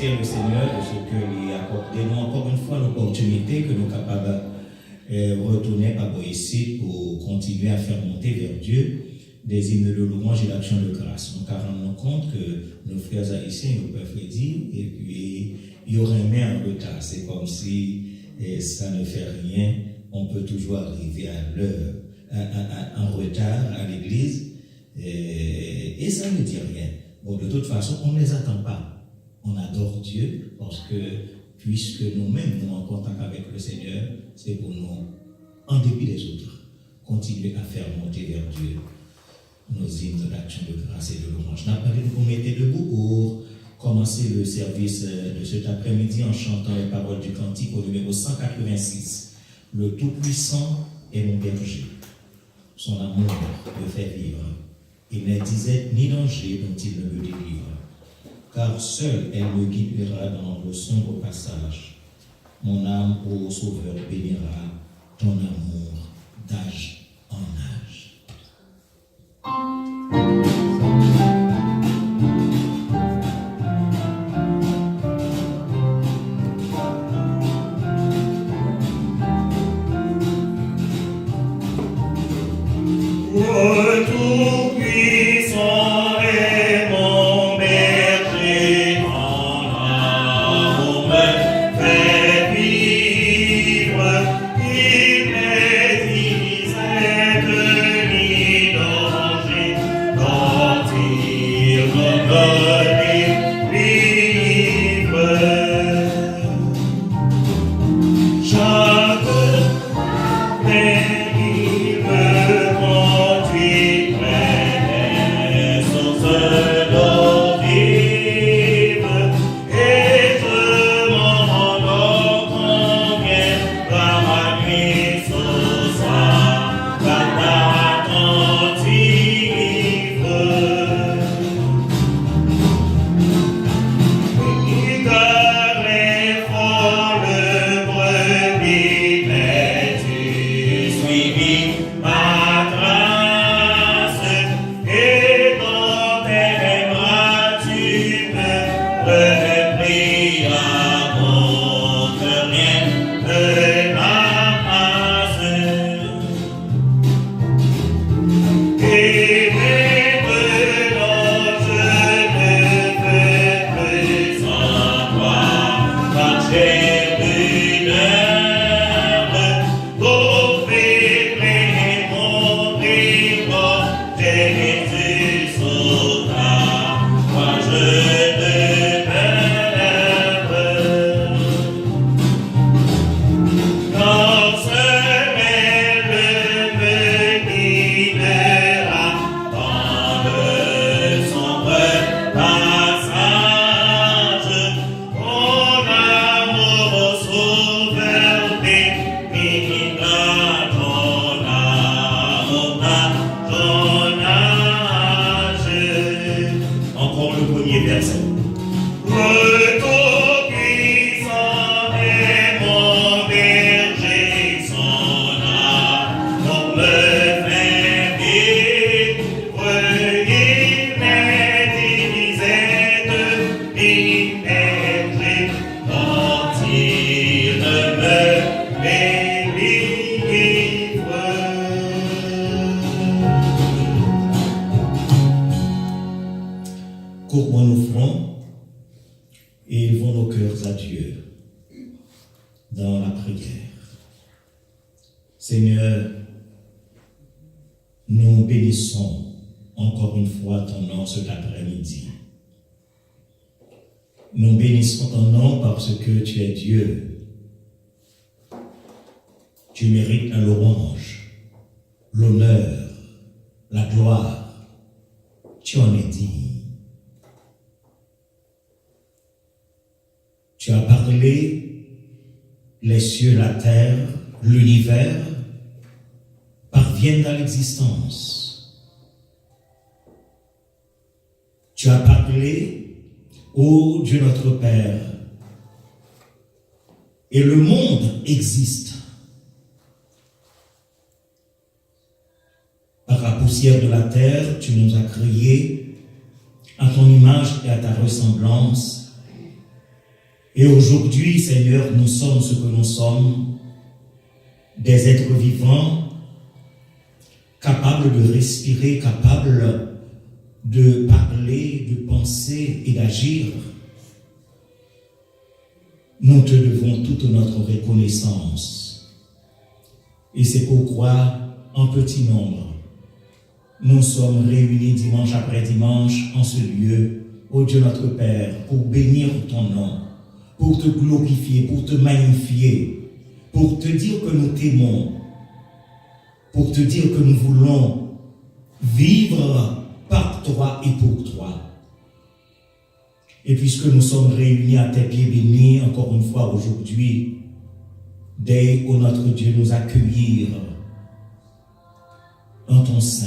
remercier le Seigneur de ce qu'il a accordé nous encore une fois l'opportunité que nous sommes capables de retourner par ici pour continuer à faire monter vers Dieu des hymnes de louange et d'action de grâce. Donc, à rendre compte que nos frères haïtiens nous peuvent dire, et puis il y aurait un retard. C'est comme si ça ne fait rien, on peut toujours arriver à l'heure, en retard à l'église, et ça ne dit rien. Bon, de toute façon, on ne les attend pas. On adore Dieu parce que, puisque nous-mêmes nous en contact avec le Seigneur, c'est pour nous, en dépit des autres, continuer à faire monter vers Dieu nos hymnes d'action de grâce et de louange. N'a pas de vous mettez debout pour commencer le service de cet après-midi en chantant les paroles du cantique au numéro 186. Le Tout-Puissant est mon berger. Son amour me fait vivre. Il n'est disette ni danger dont il ne me délivre. Car seule elle me guidera dans le sombre passage. Mon âme, ô Sauveur, bénira ton amour d'âge en âge. Nous bénissons ton nom parce que tu es Dieu. Tu mérites la louange, l'honneur, la gloire. Tu en es digne. Tu as parlé, les cieux, la terre, l'univers parviennent à l'existence. Tu as parlé, ô Dieu notre Père, et le monde existe. Par la poussière de la terre, tu nous as créés à ton image et à ta ressemblance, Et aujourd'hui, Seigneur, nous sommes ce que nous sommes, des êtres vivants, capables de respirer, capables de parler, de penser et d'agir. Nous te devons toute notre reconnaissance. Et c'est pourquoi, en petit nombre, nous sommes réunis dimanche après dimanche en ce lieu, ô Dieu notre Père, pour bénir ton nom, pour te glorifier, pour te magnifier, pour te dire que nous t'aimons, pour te dire que nous voulons vivre par toi et pour toi. Et puisque nous sommes réunis à tes pieds bénis, encore une fois aujourd'hui, dès ô notre Dieu nous accueillir en ton sein,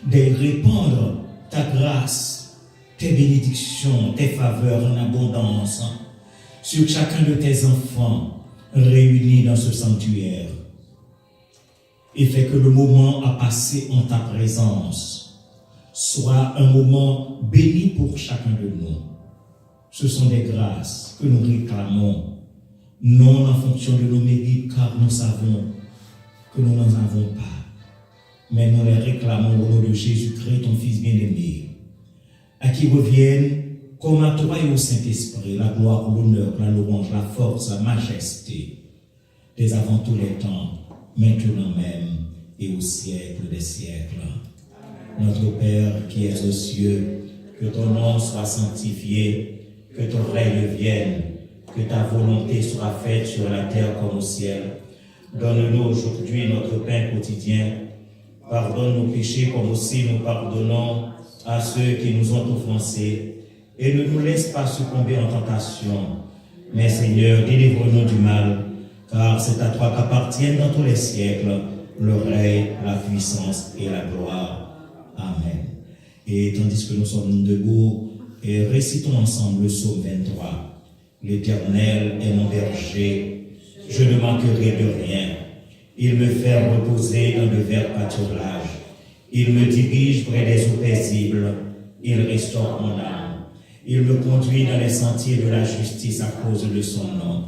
de répandre ta grâce, tes bénédictions, tes faveurs en abondance sur chacun de tes enfants réunis dans ce sanctuaire. Et fais que le moment à passer en ta présence soit un moment béni pour chacun de nous. Ce sont des grâces que nous réclamons, non en fonction de nos mérites, car nous savons que nous n'en avons pas, mais nous les réclamons au nom de Jésus-Christ, ton Fils bien-aimé, à qui reviennent, comme à toi et au Saint-Esprit, la gloire, l'honneur, la louange, la force, la majesté, dès avant tous les temps, maintenant même et au siècle des siècles. Notre Père qui es aux cieux, que ton nom soit sanctifié, que ton règne vienne, que ta volonté soit faite sur la terre comme au ciel. Donne-nous aujourd'hui notre pain quotidien. Pardonne nos péchés comme aussi nous pardonnons à ceux qui nous ont offensés. Et ne nous laisse pas succomber en tentation. Mais Seigneur, délivre-nous du mal, car c'est à toi qu'appartiennent dans tous les siècles le règne, la puissance et la gloire. Amen. Et tandis que nous sommes debout, et récitons ensemble le psaume 23. L'Éternel est mon berger, je ne manquerai de rien. Il me fait reposer dans de verts pâturages. Il me dirige près des eaux paisibles. Il restaure mon âme. Il me conduit dans les sentiers de la justice à cause de son nom.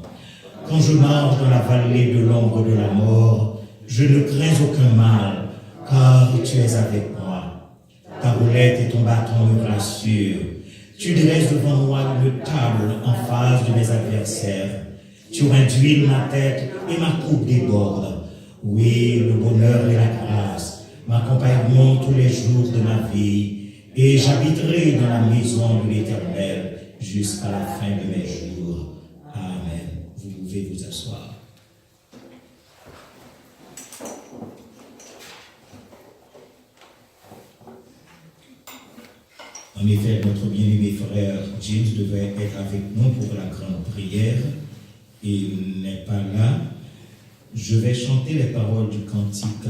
Quand je marche dans la vallée de l'ombre de la mort, je ne crains aucun mal, car tu es avec moi. Ta roulette et ton bâton me rassurent. Tu dresses devant moi une table en face de mes adversaires. Tu induis ma tête et ma coupe déborde. Oui, le bonheur et la grâce m'accompagneront tous les jours de ma vie, et j'habiterai dans la maison de l'Éternel jusqu'à la fin de mes jours. Amen. Vous pouvez vous asseoir. En effet, notre bien-aimé frère James devait être avec nous pour la grande prière. Il n'est pas là. Je vais chanter les paroles du cantique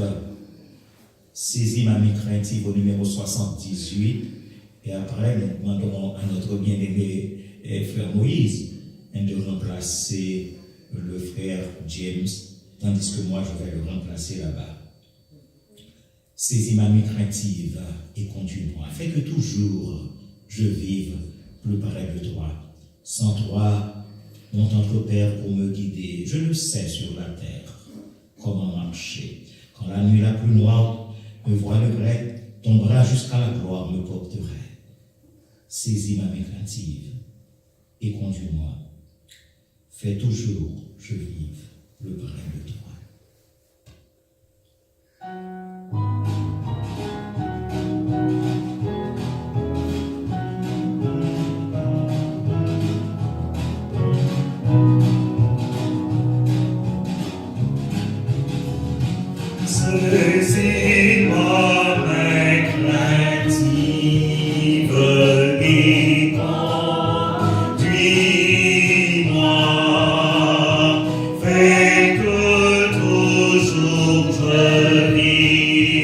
Saisis ma main craintive au numéro 78. Et après, nous demanderons à notre bien-aimé frère Moïse de remplacer le frère James, tandis que moi, je vais le remplacer là-bas. Saisis ma main craintive et conduis-moi. Fais que toujours je vive plus près de toi. Sans toi, mon tendre Père pour me guider, je ne sais sur la terre comment marcher. Quand la nuit la plus noire me voilerait, ton bras jusqu'à la gloire me porterait. Saisis ma main craintive et conduis-moi. Fais toujours je vive plus près de toi. Saisis ma main craintive et conduis-moi, fais que toujours je vive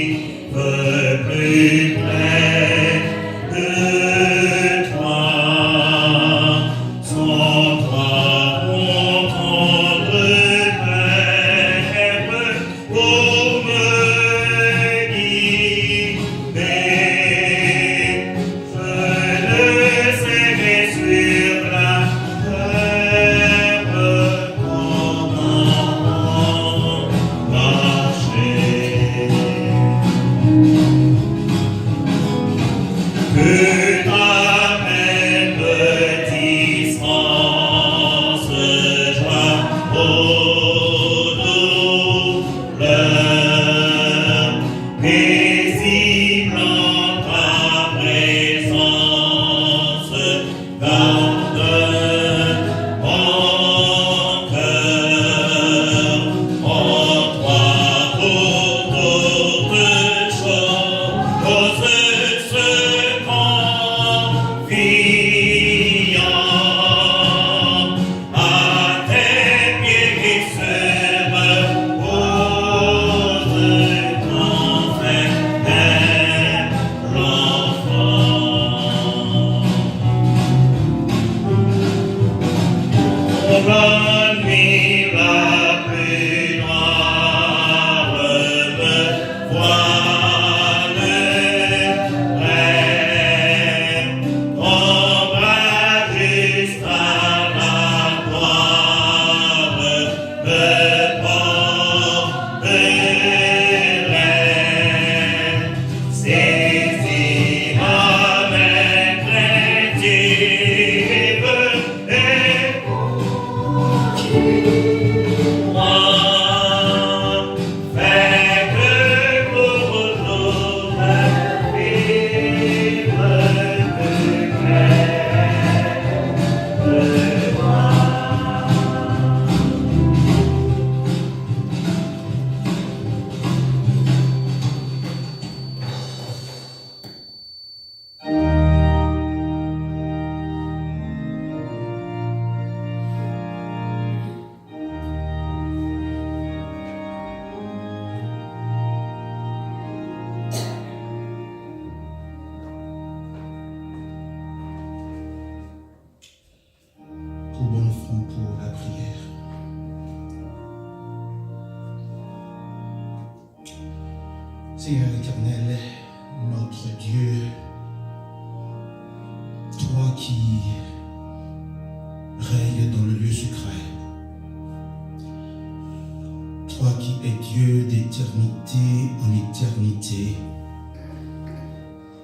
Seigneur éternel, notre Dieu, toi qui règnes dans le lieu secret, toi qui es Dieu d'éternité en éternité,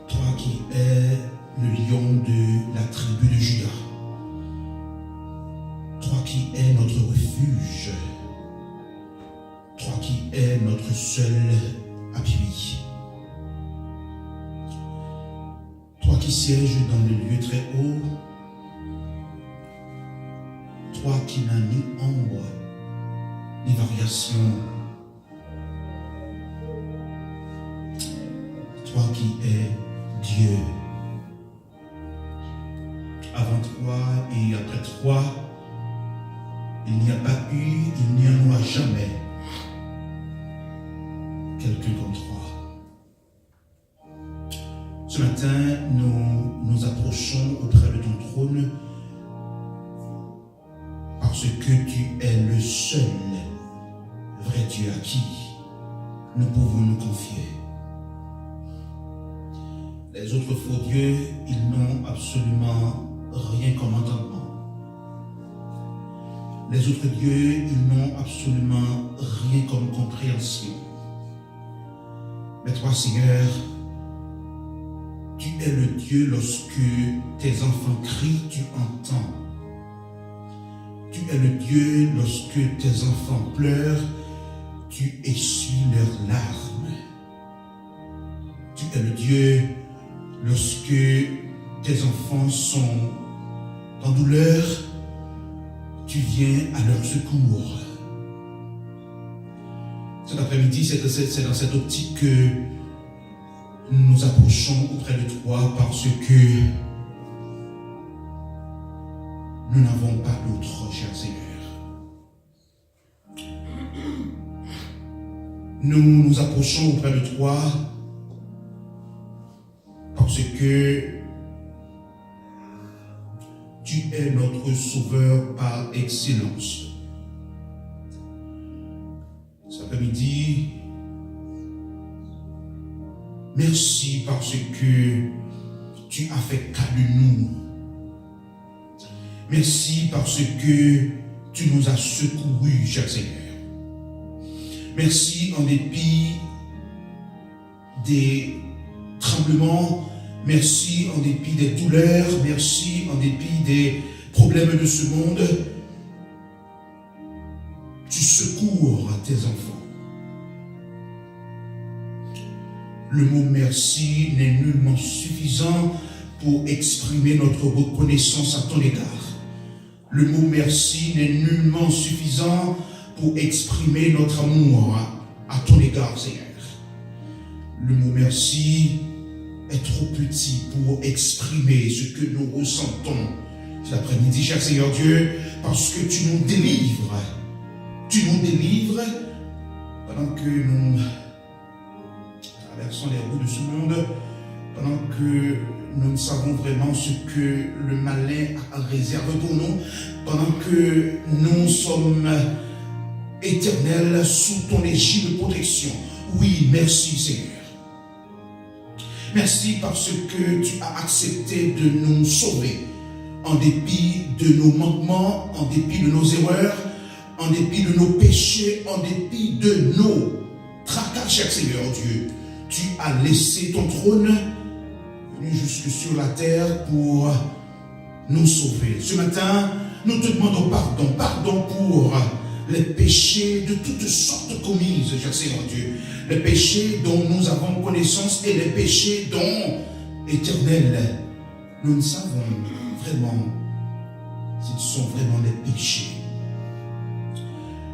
toi qui es le lion de la tribu de Juda, toi qui es notre refuge, toi qui es notre seul appui, toi qui sièges dans le lieu très haut, toi qui n'as ni ombre ni variation, toi qui es Dieu. Avant toi et après toi, il n'y a pas eu, il n'y en aura jamais quelqu'un comme toi. Ce matin, nous nous approchons auprès de ton trône parce que tu es le seul vrai Dieu à qui nous pouvons nous confier. Les autres faux dieux, ils n'ont absolument rien comme entendement. Les autres dieux, ils n'ont absolument rien comme compréhension. Mais toi, Seigneur, tu es le Dieu lorsque tes enfants crient, tu entends. Tu es le Dieu lorsque tes enfants pleurent, tu essuies leurs larmes. Tu es le Dieu lorsque tes enfants sont en douleur, tu viens à leur secours. Cet après-midi, c'est dans cette optique que nous nous approchons auprès de toi parce que nous n'avons pas d'autre, cher Seigneur. Nous nous approchons auprès de toi parce que tu es notre sauveur par excellence. Cet après-midi, merci parce que tu as fait cas de nous. Merci parce que tu nous as secourus, cher Seigneur. Merci en dépit des tremblements, merci en dépit des douleurs, merci en dépit des problèmes de ce monde. Tu secours tes enfants. Le mot merci n'est nullement suffisant pour exprimer notre reconnaissance à ton égard. Le mot merci n'est nullement suffisant pour exprimer notre amour à ton égard, Seigneur. Le mot merci est trop petit pour exprimer ce que nous ressentons cet après-midi, cher Seigneur Dieu, parce que tu nous délivres. Tu nous délivres pendant que nous traversons les roues de ce monde, pendant que nous ne savons vraiment ce que le malin a réservé pour nous pendant que nous sommes éternels sous ton égide de protection. Oui, merci Seigneur. Merci parce que tu as accepté de nous sauver en dépit de nos manquements, en dépit de nos erreurs, en dépit de nos péchés, en dépit de nos tracas, cher Seigneur Dieu. Tu as laissé ton trône venu jusque sur la terre pour nous sauver. Ce matin, nous te demandons pardon. Pardon pour les péchés de toutes sortes commises, cher Seigneur Dieu. Les péchés dont nous avons connaissance et les péchés dont, éternel, nous ne savons vraiment s'ils sont vraiment des péchés.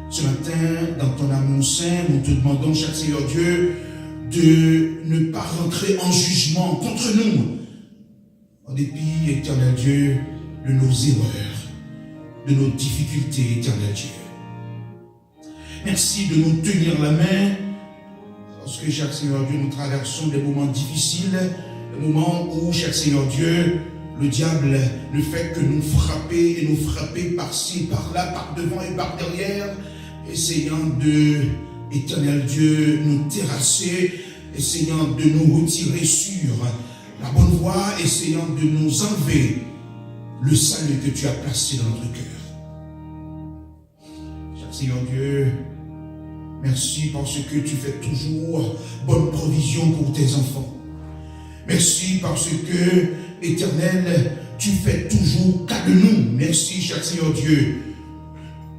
Ce matin, dans ton amour saint, nous te demandons, cher Seigneur Dieu, de ne pas rentrer en jugement contre nous, en dépit, éternel Dieu, de nos erreurs, de nos difficultés, éternel Dieu. Merci de nous tenir la main, lorsque, cher Seigneur Dieu, nous traversons des moments difficiles, des moments où, cher Seigneur Dieu, le diable ne fait que nous frapper et nous frapper par-ci, par-là, par devant et par derrière, essayant de, éternel Dieu, nous terrasser, essayant de nous retirer sur la bonne voie, essayant de nous enlever le salut que tu as placé dans notre cœur. Cher Seigneur Dieu, merci parce que tu fais toujours bonne provision pour tes enfants. Merci parce que, Éternel, tu fais toujours cas de nous. Merci, cher Seigneur Dieu.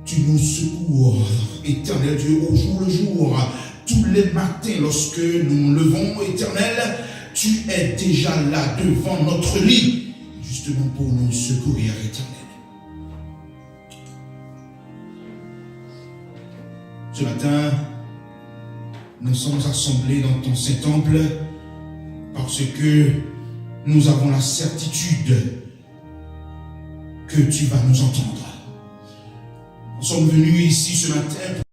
Tu nous secours, Éternel Dieu, au jour le jour. Tous les matins, lorsque nous nous levons, Éternel, tu es déjà là devant notre lit, justement pour nous secourir, Éternel. Ce matin, nous sommes assemblés dans ton Saint-Temple parce que nous avons la certitude que tu vas nous entendre. Nous sommes venus ici ce matin